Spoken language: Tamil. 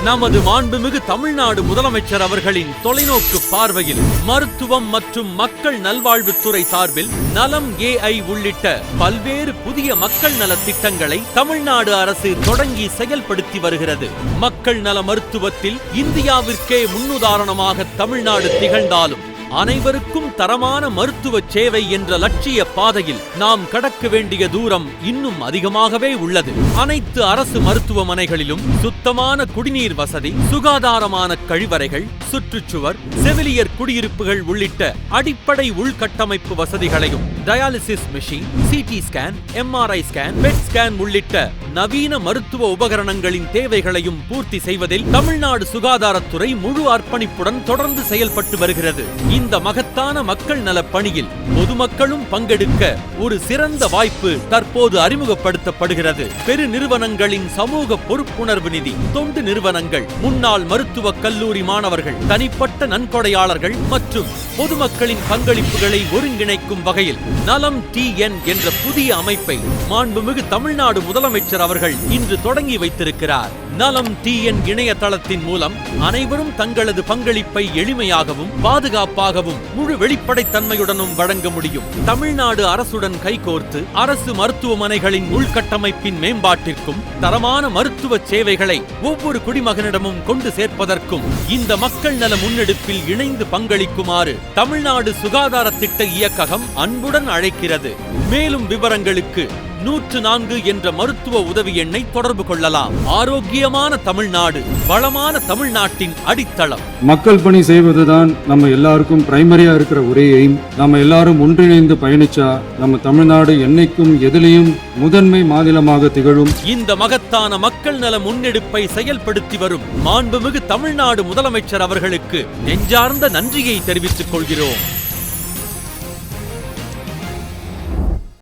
நமது மாண்புமிகு தமிழ்நாடு முதலமைச்சர் அவர்களின் தொலைநோக்கு பார்வையில் மருத்துவம் மற்றும் மக்கள் நல்வாழ்வுத்துறை சார்பில் நலம் AI உள்ளிட்ட பல்வேறு புதிய மக்கள் நல திட்டங்களை தமிழ்நாடு அரசு தொடங்கி செயல்படுத்தி வருகிறது. மக்கள் நல மருத்துவத்தில் இந்தியாவிற்கே முன்னுதாரணமாக தமிழ்நாடு திகழ்ந்தாலும் அனைவருக்கும் தரமான மருத்துவ சேவை என்ற லட்சிய பாதையில் நாம் கடக்க வேண்டிய தூரம் இன்னும் அதிகமாகவே உள்ளது. அனைத்து அரசு மருத்துவமனைகளிலும் சுத்தமான குடிநீர் வசதி, சுகாதாரமான கழிவறைகள், சுற்றுச்சுவர், செவிலியர் குடியிருப்புகள் உள்ளிட்ட அடிப்படை உள்கட்டமைப்பு வசதிகளையும், dialysis machine, CT scan, MRI scan, bed scan உள்ளிட்ட நவீன மருத்துவ உபகரணங்களின் தேவைகளையும் பூர்த்தி செய்வதில் தமிழ்நாடு சுகாதாரத்துறை முழு அர்ப்பணிப்புடன் தொடர்ந்து செயல்பட்டு வருகிறது. இந்த மகத்தான மக்கள் நல பணியில் பொதுமக்களும் பங்கெடுக்க ஒரு சிறந்த வாய்ப்பு தற்போது அறிமுகப்படுத்தப்படுகிறது. பெரு நிறுவனங்களின் சமூக பொறுப்புணர்வு நிதி, தொண்டு நிறுவனங்கள், முன்னாள் மருத்துவக் கல்லூரி மாணவர்கள், தனிப்பட்ட நன்கொடையாளர்கள் மற்றும் பொதுமக்களின் பங்களிப்புகளை ஒருங்கிணைக்கும் வகையில் நலம் TN என்ற புதிய அமைப்பை மாண்புமிகு தமிழ்நாடு முதலமைச்சர் அவர்கள் இன்று தொடங்கி வைத்திருக்கிறார். நலம் TN இணையதளத்தின் மூலம் அனைவரும் தங்களது பங்களிப்பை எளிமையாகவும் பாதுகாப்பாகவும் முழு வெளிப்படைத்தன்மையுடனும் வழங்க முடியும். தமிழ்நாடு அரசுடன் கைகோர்த்து அரசு மருத்துவமனைகளின் உள்கட்டமைப்பின் மேம்பாட்டிற்கும் தரமான மருத்துவ சேவைகளை ஒவ்வொரு குடிமகனிடமும் கொண்டு சேர்ப்பதற்கும் இந்த மக்கள் நல முன்னெடுப்பில் இணைந்து பங்களிக்குமாறு தமிழ்நாடு சுகாதார திட்ட இயக்ககம் அன்புடன் அழைக்கிறது. மேலும் விவரங்களுக்கு 104 என்ற மருத்துவ உதவி எண்ணை தொடர்பு கொள்ளலாம். ஆரோக்கியமான தமிழ்நாடு, வளமான தமிழ்நாட்டின் அடித்தளம். மக்கள் பணி செய்வதுதான் நம்ம எல்லாருக்கும் பிரைமரியா இருக்கிற ஒரே எய்ம். நம்ம எல்லாரும் ஒன்றிணைந்து பயணிச்சா நம்ம தமிழ்நாடு என்னைக்கும் எதிலையும் முதன்மை மாநிலமாக திகழும். இந்த மகத்தான மக்கள் நல முன்னெடுப்பை செயல்படுத்தி வரும் மாண்புமிகு தமிழ்நாடு முதலமைச்சர் அவர்களுக்கு நெஞ்சார்ந்த நன்றியை தெரிவித்துக் கொள்கிறோம்.